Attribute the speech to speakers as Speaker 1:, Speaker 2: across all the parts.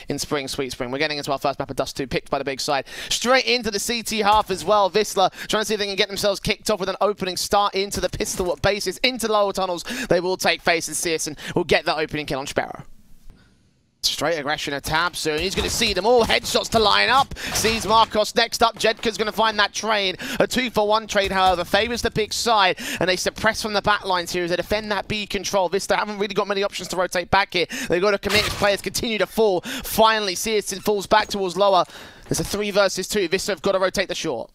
Speaker 1: in Spring, Sweet Spring. We're getting into our first map of Dust 2, picked by the big side. Straight into the CT half as well. Wisla trying to see if they can get themselves kicked off with an opening start into the pistol bases, into lower tunnels. They will take face, and Searson will get that opening kill on Sparrow. Straight aggression of Tab soon. He's going to see them all. Headshots to line up. Sees Marcos next up. Jedka's going to find that trade. A 2-for-1 trade, however, favours the big side. And they suppress from the back lines here as they defend that B control. Vista haven't really got many options to rotate back here. They've got to commit as players continue to fall. Finally, Searson falls back towards lower. There's a 3 versus 2. Vista have got to rotate the short.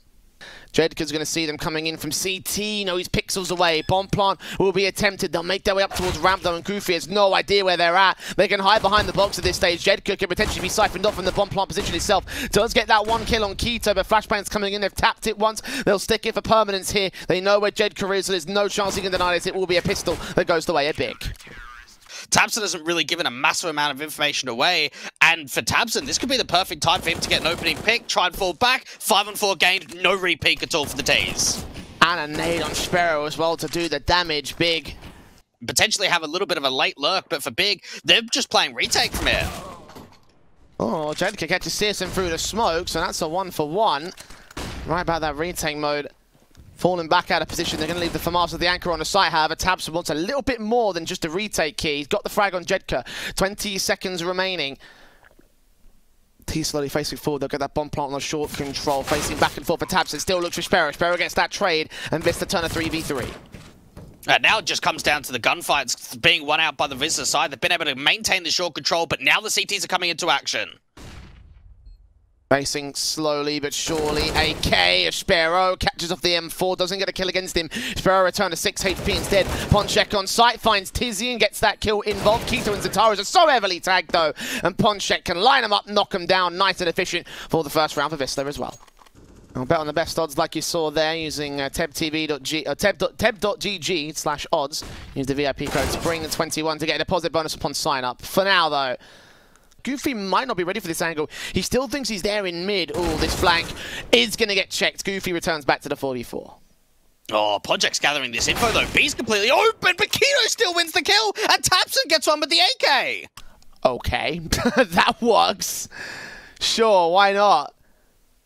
Speaker 1: Jedka's going to see them coming in from CT. No, he's pixels away. Bomb plant will be attempted. They'll make their way up towards ramp though, and Goofy has no idea where they're at. They can hide behind the box at this stage. Jedka can potentially be siphoned off from the bomb plant position itself. Does get that 1 kill on Keto, but Flashbang's coming in. They've tapped it once. They'll stick it for permanence here. They know where Jedka is, so there's no chance he can deny this. It will be a pistol that goes the way of Big.
Speaker 2: Tabson hasn't really given a massive amount of information away, and for Tabson, this could be the perfect time for him to get an opening pick, try and fall back. 5-on-4 gained, no repeat at all for the T's.
Speaker 1: And a nade on Sparrow as well to do the damage. Big
Speaker 2: potentially have a little bit of a late lurk, but for Big, they're just playing retake from here.
Speaker 1: Oh, Jedka catches Searson through the smoke, so that's a 1-for-1. Right about that retake mode. Falling back out of position, they're going to leave the FAMAS of the anchor on the site. However, Tabson wants a little bit more than just a retake key. He's got the frag on Jedka. 20 seconds remaining. T slowly facing forward. They'll get that bomb plant on the short control. Facing back and forth for Tabson. Still looks for Sparrow. Sparrow gets that trade, and Vista turn a 3v3.
Speaker 2: Now it just comes down to the gunfights being won out by the Vista side. They've been able to maintain the short control, but now the CTs are coming into action.
Speaker 1: Facing slowly but surely. AK, Sparrow catches off the M4, doesn't get a kill against him. Sparrow return to 6 HP instead. Ponchek on site, finds Tizzy and gets that kill involved. Keto and Zataras are so heavily tagged though, and Ponchek can line them up, knock them down, nice and efficient for the first round for Vista as well. I'll bet on the best odds like you saw there using teb.gg/odds. Use the VIP code SPRING21 to get a deposit bonus upon sign up. For now though, Goofy might not be ready for this angle. He still thinks he's there in mid. Oh, this flank is going to get checked. Goofy returns back to the 4v4.
Speaker 2: Oh, Ponchek's gathering this info though. B's completely open, but Keto still wins the kill, and Tabson gets one with the AK.
Speaker 1: Okay, that works. Sure, why not?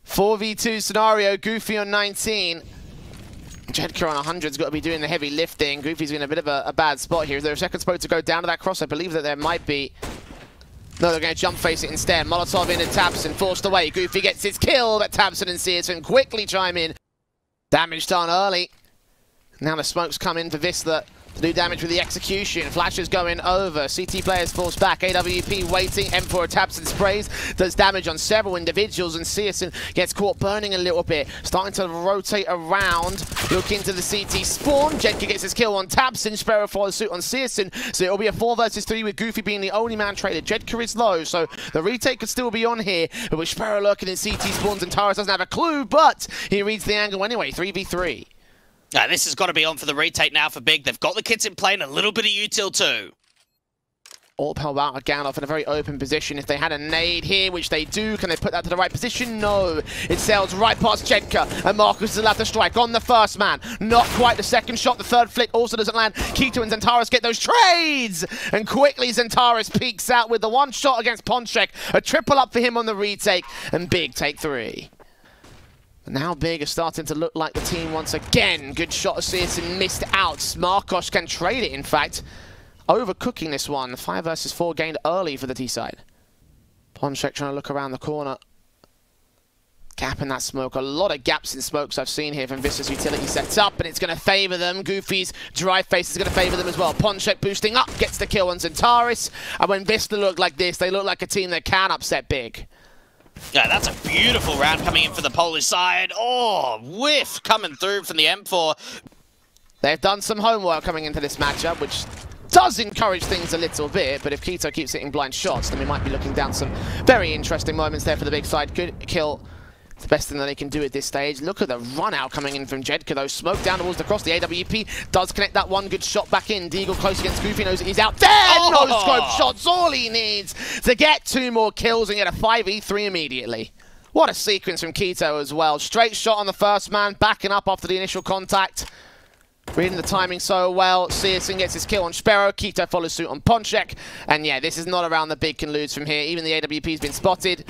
Speaker 1: 4v2 scenario, Goofy on 19. Jedka on 100's got to be doing the heavy lifting. Goofy's in a bit of a bad spot here. Is there a second spot to go down to that cross? I believe that there might be. No, they're going to jump face it instead. Molotov in and Tabson forced away. Goofy gets his kill, but Tabson and Searson quickly chime in. Damage done early. Now the smokes come in for Vista to do damage with the execution. Flashes going over. CT players force back. AWP waiting. M4 Tabson sprays. Does damage on several individuals, and Searson gets caught burning a little bit. Starting to rotate around. Look into the CT spawn. Jedka gets his kill on Tabson. Sparrow follows suit on Searson. So it'll be a 4 versus 3 with Goofy being the only man traded. Jedka is low, so the retake could still be on here. But with Sparrow lurking in CT spawns, and Taras doesn't have a clue, but he reads the angle anyway. 3v3.
Speaker 2: This has got to be on for the retake now for Big. They've got the kits in play and a little bit of util too.
Speaker 1: All held out Gandalf in a very open position. If they had a nade here, which they do, can they put that to the right position? No. It sails right past Jedka, and Marcus is allowed to strike on the first man. Not quite the second shot. The third flick also doesn't land. Keto and Zentaris get those trades, and quickly Zentaris peeks out with the 1 shot against Ponchek. A triple up for him on the retake, and Big take 3. Now Big is starting to look like the team once again. Good shot of Searson, missed out. Marcos can trade it, in fact. Overcooking this one. 5 versus 4 gained early for the T side. Ponchek trying to look around the corner. Gap in that smoke. A lot of gaps in smokes I've seen here from Vista's utility sets up, and it's going to favour them. Goofy's drive face is going to favour them as well. Ponchek boosting up, gets the kill on Zentaris. And when Vista look like this, they look like a team that can upset Big.
Speaker 2: Yeah, that's a beautiful round coming in for the Polish side. Oh, whiff coming through from the M4.
Speaker 1: They've done some homework coming into this matchup, which does encourage things a little bit, but if Keto keeps hitting blind shots, then we might be looking down some very interesting moments there for the big side. Good kill. It's the best thing that they can do at this stage. Look at the run out coming in from Jedka though. Smoke down towards the cross. The AWP does connect that 1 good shot back in. Deagle close against Goofy, knows he's out there.
Speaker 2: Oh!
Speaker 1: No scope shots, all he needs to get 2 more kills and get a 5v3 immediately. What a sequence from Keto as well. Straight shot on the first man, backing up after the initial contact. Reading the timing so well. Searson gets his kill on Sparrow. Keto follows suit on Ponchek. And yeah, this is not around the big can lose from here. Even the AWP's been spotted.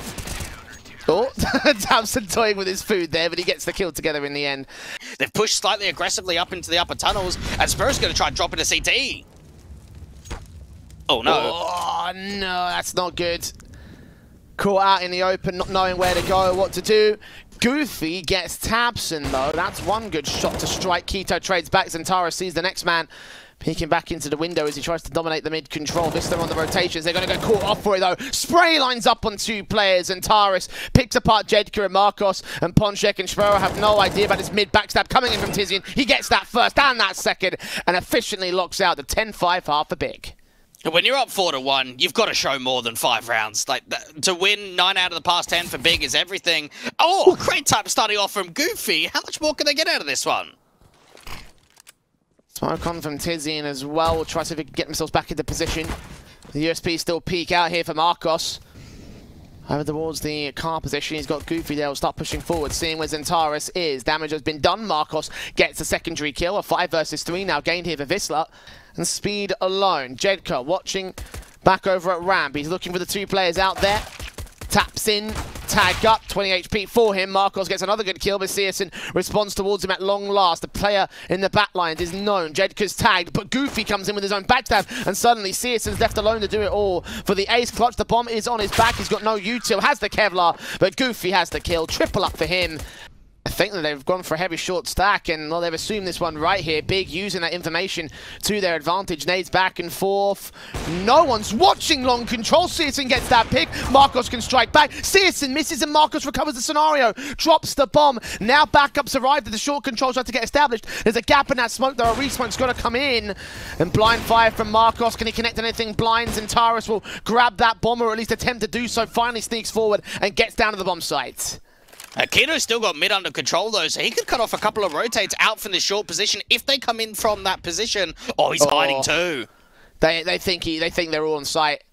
Speaker 1: Oh, Tabson toying with his food there, but he gets the kill together in the end.
Speaker 2: They've pushed slightly aggressively up into the upper tunnels, and Sparrow's going to try and drop into CT. Oh, no.
Speaker 1: Oh, no, that's not good. Caught out in the open, not knowing where to go, what to do. Goofy gets Tabson, though. That's one good shot to strike. Keto trades back. Zantara sees the next man peeking back into the window as he tries to dominate the mid-control. Vista on the rotations. They're going to go caught off for it, though. Spray lines up on two players, and Taris picks apart Jedka and Marcos, and Ponchek and Sparrow have no idea about his mid-backstab coming in from Tizian. He gets that first and that second, and efficiently locks out the 10-5 half for Big.
Speaker 2: When you're up 4-1, you've got to show more than 5 rounds. Like, to win 9 out of the past 10 for Big is everything. Oh, great type starting off from Goofy. How much more can they get out of this one?
Speaker 1: Smoke on from Tizian as well. We'll try to see if we can get themselves back into position. The USP still peek out here for Marcos. Over towards the car position, he's got Goofy there. Will start pushing forward, seeing where Zentaris is. Damage has been done. Marcos gets a secondary kill. A 5 versus 3 now gained here for Wisla. And speed alone. Jedka watching back over at ramp. He's looking for the two players out there. Taps in, tag up, 20 HP for him. Marcos gets another good kill, but Searson responds towards him at long last. The player in the backlines is known. Jedka's tagged, but Goofy comes in with his own backstab, and suddenly Searson's left alone to do it all. For the ace clutch, the bomb is on his back. He's got no util, has the Kevlar, but Goofy has the kill. Triple up for him. I think that they've gone for a heavy short stack, and well, they've assumed this one right here. Big using that information to their advantage. Nades back and forth. No one's watching long control. Searson gets that pick. Marcos can strike back. Searson misses and Marcos recovers the scenario. Drops the bomb. Now backups arrived at the short control trying to get established. There's a gap in that smoke though. A re-smoke's got to come in. And blind fire from Marcos. Can he connect anything? Blinds, and Taris will grab that bomb, or at least attempt to do so. Finally sneaks forward and gets down to the bomb site.
Speaker 2: Keto's still got mid under control though, so he could cut off a couple of rotates out from this short position if they come in from that position. Oh, he's hiding too.
Speaker 1: They think they're all on site.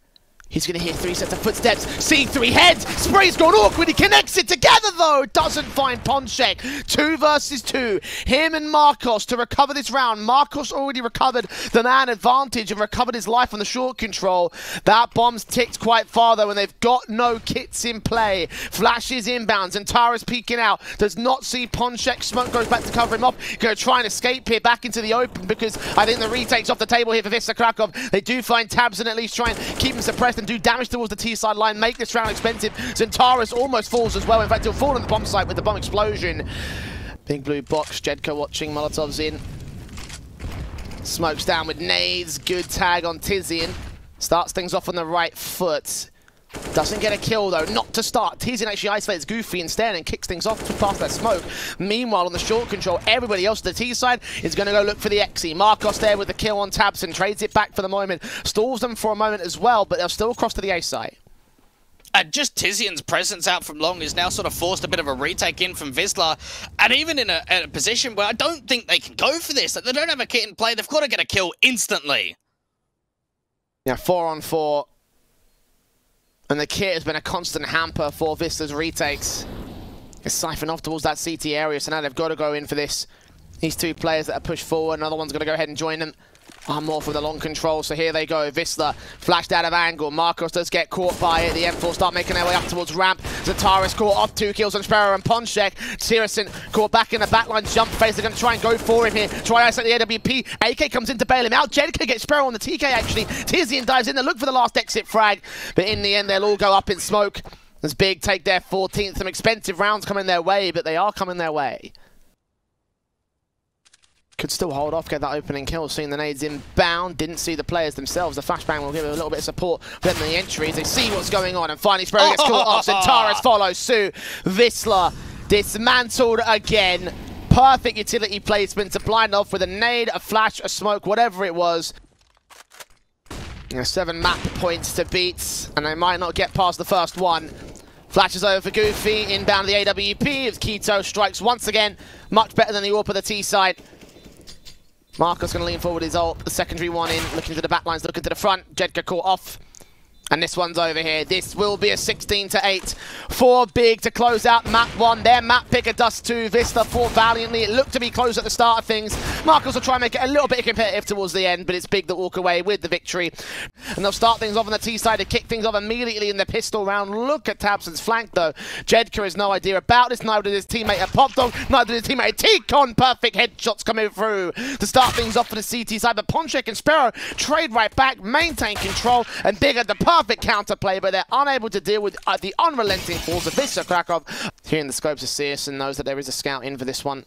Speaker 1: He's going to hear 3 sets of footsteps. C3 heads. Spray's gone awkward. He connects it together, though. Doesn't find Ponchek. 2 versus 2. Him and Marcos to recover this round. Marcos already recovered the man advantage and recovered his life on the short control. That bomb's ticked quite far, though, and they've got no kits in play. Flashes inbounds, and Tara's peeking out. Does not see Ponchek. Smoke goes back to cover him off. Going to try and escape here back into the open, because I think the retake's off the table here for Wisla Krakow. They do find Tabson, at least try and keep him suppressed and do damage towards the T-side line, make this round expensive. Zentaris almost falls as well. In fact, he'll fall on the bomb site with the bomb explosion. Big blue box, Jedka watching, Molotov's in. Smokes down with nades, good tag on Tizian. Starts things off on the right foot. Doesn't get a kill though, not to start. Tizian actually isolates Goofy instead and kicks things off past that smoke. Meanwhile, on the short control, everybody else at the T side is going to go look for the Xe. Marcos there with the kill on Tabson, trades it back for the moment. Stalls them for a moment as well, but they'll still cross to the A side.
Speaker 2: Just Tizian's presence out from long is now sort of forced a bit of a retake in from Wisla, and even in a position where I don't think they can go for this. Like, they don't have a kit in play, they've got to get a kill instantly. Yeah,
Speaker 1: 4-on-4. And the kit has been a constant hamper for Vista's retakes. It's siphoned off towards that CT area, so now they've got to go in for this. These 2 players that are pushed forward, another one's going to go ahead and join them. More from the long control, so here they go. Wisla flashed out of angle. Marcos does get caught by it. The M4 start making their way up towards ramp. Zentaris caught off 2 kills on Sparrow and Ponchek. Searson caught back in the backline, jump phase. They're going to try and go for him here. Try to isolate the AWP. AK comes in to bail him out. Jedka gets Sparrow on the TK actually. Tizian dives in to look for the last exit frag, but in the end they'll all go up in smoke. As Big take their 14th. Some expensive rounds coming their way, but they are coming their way. Could still hold off, get that opening kill. Seeing the nades inbound, didn't see the players themselves. The flashbang will give it a little bit of support. Then the entries, they see what's going on, and finally Sparrow gets caught off. Zentaris follows suit. Wisla dismantled again. Perfect utility placement to blind off with a nade, a flash, a smoke, whatever it was. 7 map points to beat, and they might not get past the first one. Flashes over for Goofy, inbound the AWP as Keto strikes once again. Much better than the AWP of the T side. Marcos going to lean forward his ult, the secondary one in, looking to the backlines, looking to the front. Jedka caught off. And this one's over here. This will be a 16-8 for Big to close out map 1. Their map pick of Dust 2. Wisla fought valiantly. It looked to be close at the start of things. Marcos will try and make it a little bit competitive towards the end, but it's Big that walk away with the victory. And they'll start things off on the T side to kick things off immediately in the pistol round. Look at tabseN's flank though. Jedka has no idea about this. Neither did his teammate at Popdog. Neither did his teammate at T-Con. Perfect headshots coming through to start things off for the CT side. But Ponchek and Sparrow trade right back, maintain control, and Big at the perfect counterplay, but they're unable to deal with the unrelenting force of Wisla Krakow. Here in the scopes of Searson knows that there is a scout in for this one.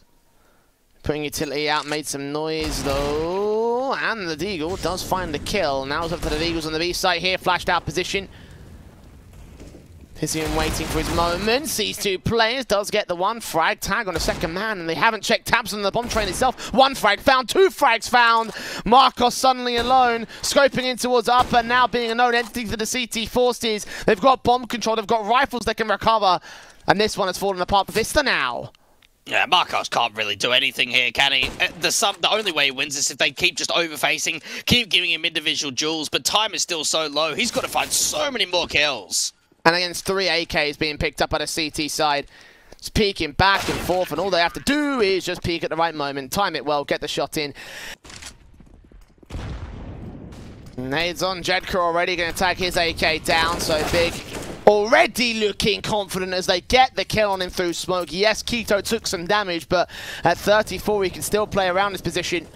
Speaker 1: Putting utility out, made some noise though, and the Deagle does find the kill. Now it's up to the Deagles on the B site here, flashed out position. Tizian waiting for his moment, sees two players, does get the one frag, tag on a second man, and they haven't checked tabs on the bomb train itself. One frag found, two frags found. Marcos suddenly alone, scoping in towards upper, now being a known entity to the CT forces. They've got bomb control, they've got rifles they can recover, and this one has fallen apart for Wisla now.
Speaker 2: Yeah, Marcos can't really do anything here, can he? The only way he wins is if they keep just over-facing, keep giving him individual duels, but time is still so low, he's got to find so many more kills.
Speaker 1: And against 3 AKs being picked up at a CT side, it's peeking back and forth, and all they have to do is just peek at the right moment, time it well, get the shot in. Nades on Jedka already, going to tag his AK down, so Big already looking confident as they get the kill on him through smoke. Yes, Keto took some damage, but at 34 he can still play around his position.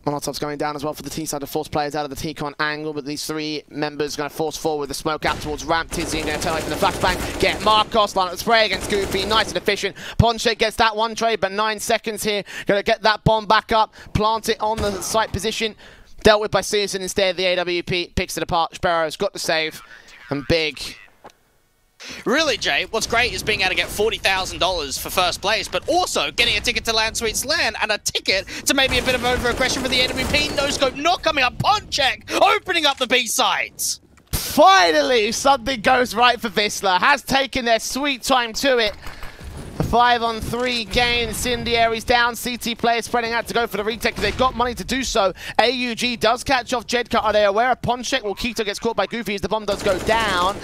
Speaker 1: Molotov's going down as well for the T side to force players out of the T-Con angle, but these three members going to force forward the smoke out towards ramp. Tizian going to turn open the flashbang, get Marcos, line up the spray against Goofy, nice and efficient. Ponchek gets that one trade, but 9 seconds here. Going to get that bomb back up, plant it on the site position. Dealt with by Searson instead. The AWP picks it apart. Sparrow's got the save, and Big.
Speaker 2: Really, Jay, what's great is being able to get $40,000 for first place, but also getting a ticket to Land Sweets Land and a ticket to maybe a bit of over-aggression for the AWP. No scope not coming up. Ponchek opening up the B sides.
Speaker 1: Finally, something goes right for Wisla. Has taken their sweet time to it. A 5-on-3 game. Incendiary's down. CT players spreading out to go for the retake because they've got money to do so. AUG does catch off Jedka. Are they aware of Ponchek? Well, Keto gets caught by Goofy as the bomb does go down.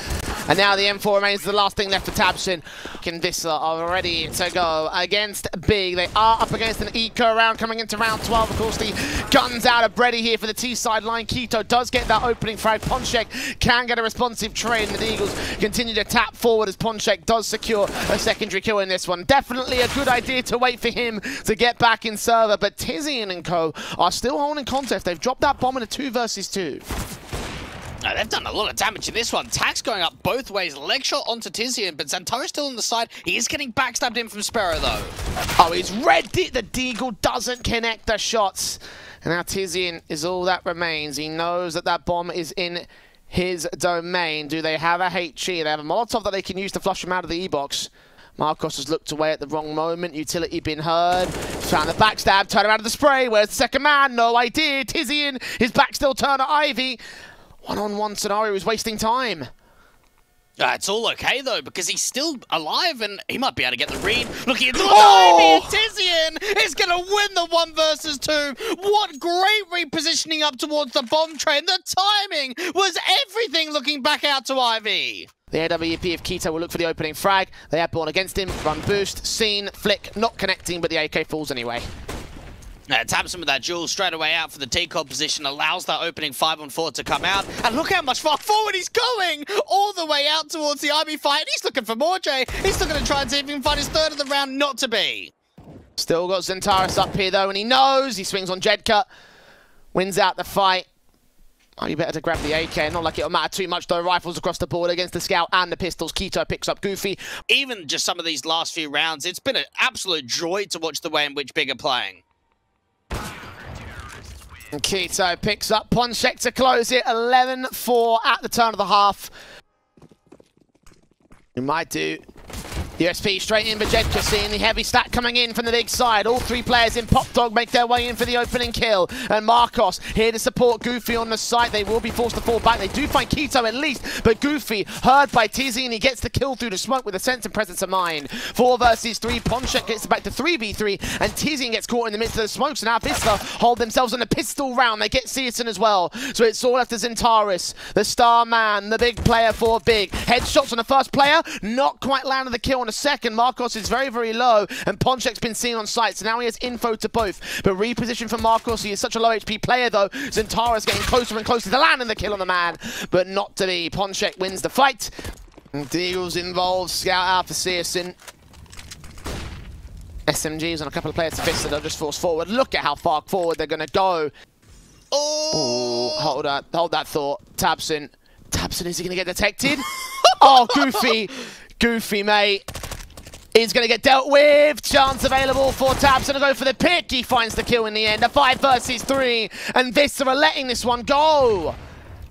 Speaker 1: And now the M4 remains the last thing left for tabseN. And Wisla are ready to go against Big. They are up against an eco round coming into round 12. Of course, the guns out of Bredy here for the T side line. Keto does get that opening frag. Ponchek can get a responsive trade, and the Eagles continue to tap forward as Ponchek does secure a secondary kill in this one. Definitely a good idea to wait for him to get back in server, but Tizian and co are still holding contest. They've dropped that bomb in a 2 versus 2.
Speaker 2: No, they've done a lot of damage in this one. Tags going up both ways. Leg shot onto Tizian, but Xantaro's still on the side. He is getting backstabbed in from Sparrow, though.
Speaker 1: Oh, he's ready. The Deagle doesn't connect the shots. And now Tizian is all that remains. He knows that that bomb is in his domain. Do they have a HE? They have a Molotov that they can use to flush him out of the E-box. Marcos has looked away at the wrong moment. Utility been heard. Found the backstab. Turn around to the spray. Where's the second man? No idea. Tizian. His back still turned to Ivy. One-on-one scenario is wasting time.
Speaker 2: It's all okay, though, because he's still alive, and he might be able to get the read. Looking at Ivy, and Tizian is going to win the 1 versus 2. What great repositioning up towards the bomb train. The timing was everything looking back out to Ivy.
Speaker 1: The AWP of Keto will look for the opening frag. They have born against him. Run boost, seen, flick, not connecting, but the AK falls anyway.
Speaker 2: tabseN with that duel straight away out for the T-Con position, allows that opening 5-on-4 to come out. And look how much far forward he's going! All the way out towards the Ivy fight. And he's looking for more, Jay. He's still going to try and see if he can find his third of the round not to be.
Speaker 1: Still got Xantaros up here, though, and he knows. He swings on Jedka. Wins out the fight. Oh, you better to grab the AK. Not like it'll matter too much, though. Rifles across the board against the Scout and the pistols. Keto picks up Goofy.
Speaker 2: Even just some of these last few rounds, it's been an absolute joy to watch the way in which Big are playing.
Speaker 1: And Keto picks up Ponchek to close it. 11-4 at the turn of the half. We might do USP straight in for Jedka, seeing the heavy stack coming in from the big side. All three players in Pop Dog make their way in for the opening kill. And Marcos here to support Goofy on the site. They will be forced to fall back. They do find Keto at least, but Goofy heard by Tizzy and he gets the kill through the smoke with a sense and presence of mind. 4 versus 3. Ponchek gets back to 3v3 and Tizzy gets caught in the midst of the smoke. So now Wisla hold themselves on a pistol round. They get Searson as well. So it's all left to Zentaris, the star man, the big player for Big. Headshots on the first player, not quite landed the kill on the second. Marcos is very, very low, and Ponchek's been seen on site, so now he has info to both. But reposition for Marcos, he is such a low HP player though. Zentaris getting closer and closer to landing the kill on the man, but not to be. Ponchek wins the fight. Deagle's involved, scout out for Searson. SMGs on a couple of players to Wisla, they'll just force forward. Look at how far forward they're going to go. Oh, hold that thought. Tabson, is he going to get detected? Oh, Goofy, mate. He's going to get dealt with. Chance available for Tabson to go for the pick. He finds the kill in the end. A 5 versus 3. And Wisla are letting this one go.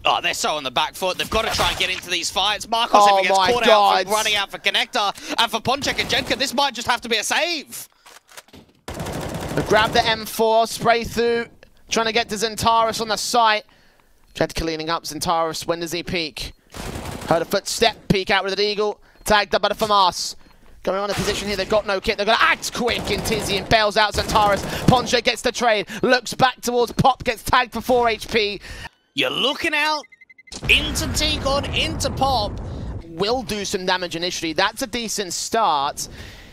Speaker 2: Oh, they're so on the back foot. They've got to try and get into these fights. Marcos, if he gets caught out for running out for Connector, and for Ponchek and Jedka, this might just have to be a save.
Speaker 1: Grab the M4, spray through, trying to get to Zentaris on the site. Jedka leaning up. Zentaris, when does he peek? Heard a footstep, peek out with an eagle. Tagged up by the FAMAS. Going on a position here, they've got no kit. They've got to act quick in Tizzy and bails out Zentaris. Ponchek gets the trade, looks back towards Pop, gets tagged for 4 HP.
Speaker 2: You're looking out into T-God, into Pop.
Speaker 1: Will do some damage initially. That's a decent start.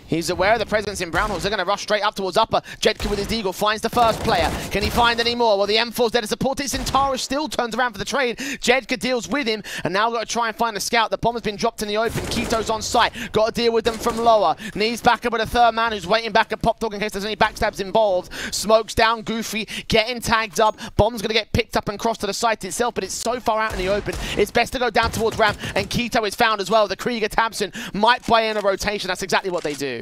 Speaker 1: He's aware of the presence in Brownhorse. They're going to rush straight up towards upper. Jedka with his Deagle finds the first player. Can he find any more? Well, the M4's there to support it. Zentaris still turns around for the trade. Jedka deals with him, and now got to try and find the scout. The bomb has been dropped in the open. Keto's on site. Got to deal with them from lower. Needs back up with a third man who's waiting back at Pop Dog in case there's any backstabs involved. Smokes down Goofy, getting tagged up. Bomb's going to get picked up and crossed to the site itself, but it's so far out in the open. It's best to go down towards ramp, and Keto is found as well. The Krieger Tabson might buy in a rotation. That's exactly what they do.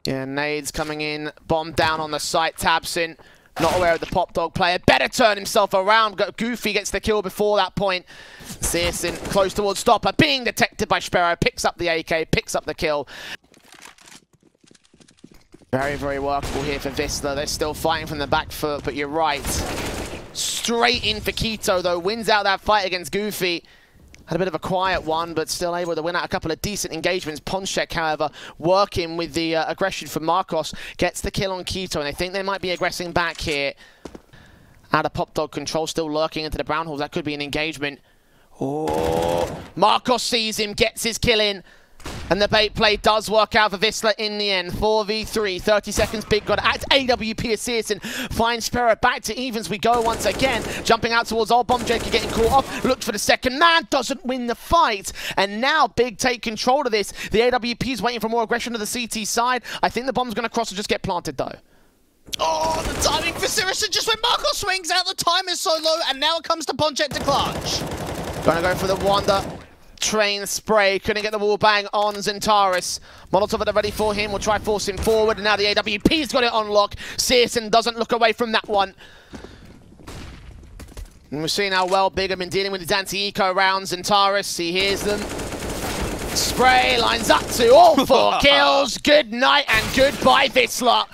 Speaker 1: Yeah, nades coming in, bomb down on the site. Tabson, not aware of the Pop Dog player. Better turn himself around. Goofy gets the kill before that point. Searson close towards stopper, being detected by Sparrow. Picks up the AK, picks up the kill. Very, very workable here for Wisla. They're still fighting from the back foot, but you're right. Straight in for Keto, though. Wins out that fight against Goofy. Had a bit of a quiet one, but still able to win out a couple of decent engagements. Ponchek, however, working with the aggression from Marcos, gets the kill on Keto, and they think they might be aggressing back here. Out of Pop Dog control, still lurking into the brown holes. That could be an engagement. Oh, Marcos sees him, gets his kill in. And the bait play does work out for Wisla in the end. 4v3, 30 seconds, Big God at AWP as Searson finds Sparrow back to evens. We go once again, jumping out towards old Bomb Jaker, getting caught off, looked for the second man, doesn't win the fight. And now Big take control of this. The AWP is waiting for more aggression to the CT side. I think the bomb's going to cross and just get planted though.
Speaker 2: Oh, the timing for Searson just when Marcos swings out, the time is so low, and now it comes to Ponchek to clutch.
Speaker 1: Gonna go for the Wanda. Train spray, couldn't get the wall bang on Zentaris. Molotov at the ready for him, will try force him forward, and now the AWP's got it on lock. Searson doesn't look away from that one. And we're seeing how well Big have been dealing with his anti-eco rounds. Zentaris, he hears them. Spray lines up to all 4 kills. Good night and goodbye, Wisla.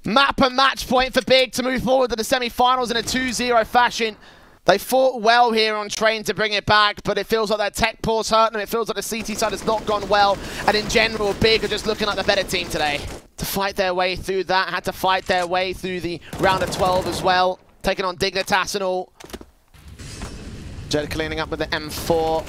Speaker 1: Map and match point for Big to move forward to the semi-finals in a 2-0 fashion. They fought well here on Train to bring it back, but it feels like their tech pause hurt them. It feels like the CT side has not gone well. And in general, Big are just looking like the better team today. To fight their way through that, had to fight their way through the round of 12 as well. Taking on Dignitas and all. Jed cleaning up with the M4.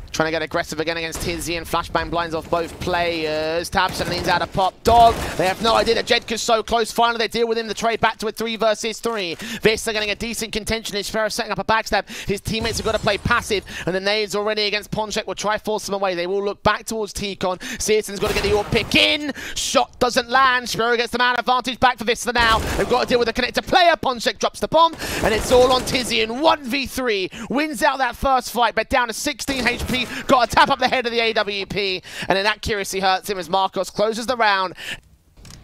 Speaker 1: Trying to get aggressive again against Tizzy, and flashbang blinds off both players. Tabson leans out of Pop Dog. They have no idea that Jedka's so close. Finally, they deal with him. The trade back to a 3 versus 3. Wisla getting a decent contention. His Sparrow setting up a backstab. His teammates have got to play passive, and the nades already against Ponchek will try force them away. They will look back towards T-Con. Searson's got to get the AWP pick in. Shot doesn't land. Sparrow gets the man advantage back for Wisla now. They've got to deal with a connector player. Ponchek drops the bomb, and it's all on Tizzy in 1v3. Wins out that first fight, but down to 16 HP. Got to tap up the head of the AWP, and inaccuracy hurts him as Marcos closes the round.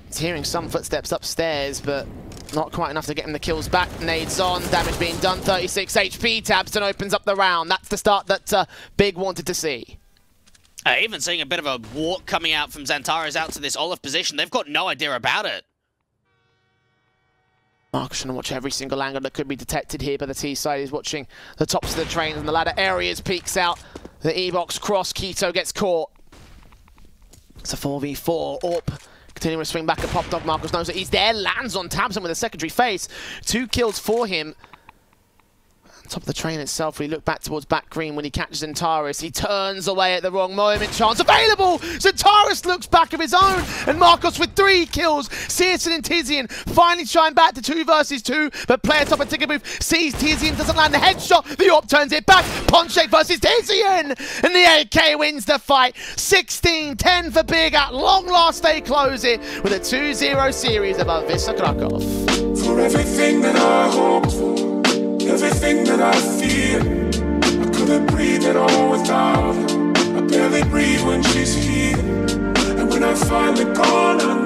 Speaker 1: He's hearing some footsteps upstairs, but not quite enough to get him the kills back. Nades on, damage being done, 36 HP. Tabson opens up the round. That's the start that Big wanted to see.
Speaker 2: Even seeing a bit of a walk coming out from Xantares out to this Olaf position. They've got no idea about it.
Speaker 1: Marcus trying to watch every single angle that could be detected here by the T side. He's watching the tops of the trains and the ladder areas, peeks out. The E-box cross, Keto gets caught. It's a 4v4. Orp continuing to swing back at Pop Dog. Marcus knows that he's there, lands on Tabson with a secondary face. 2 kills for him. Top of the train itself, we look back towards back green when he catches Xantares. He turns away at the wrong moment. Chance available! Xantares looks back of his own, and Marcos with 3 kills. Searson and Tizian finally trying back to 2 versus 2, but player top of ticket move sees Tizian, doesn't land the headshot. The Orp turns it back. Ponchek versus Tizian, and the AK wins the fight. 16-10 for Big. At long last, they close it with a 2-0 series above Wisla Krakow.
Speaker 3: For everything that I hoped for, everything that I feel, I couldn't breathe at all without her. I barely breathe when she's here, and when I finally gone, I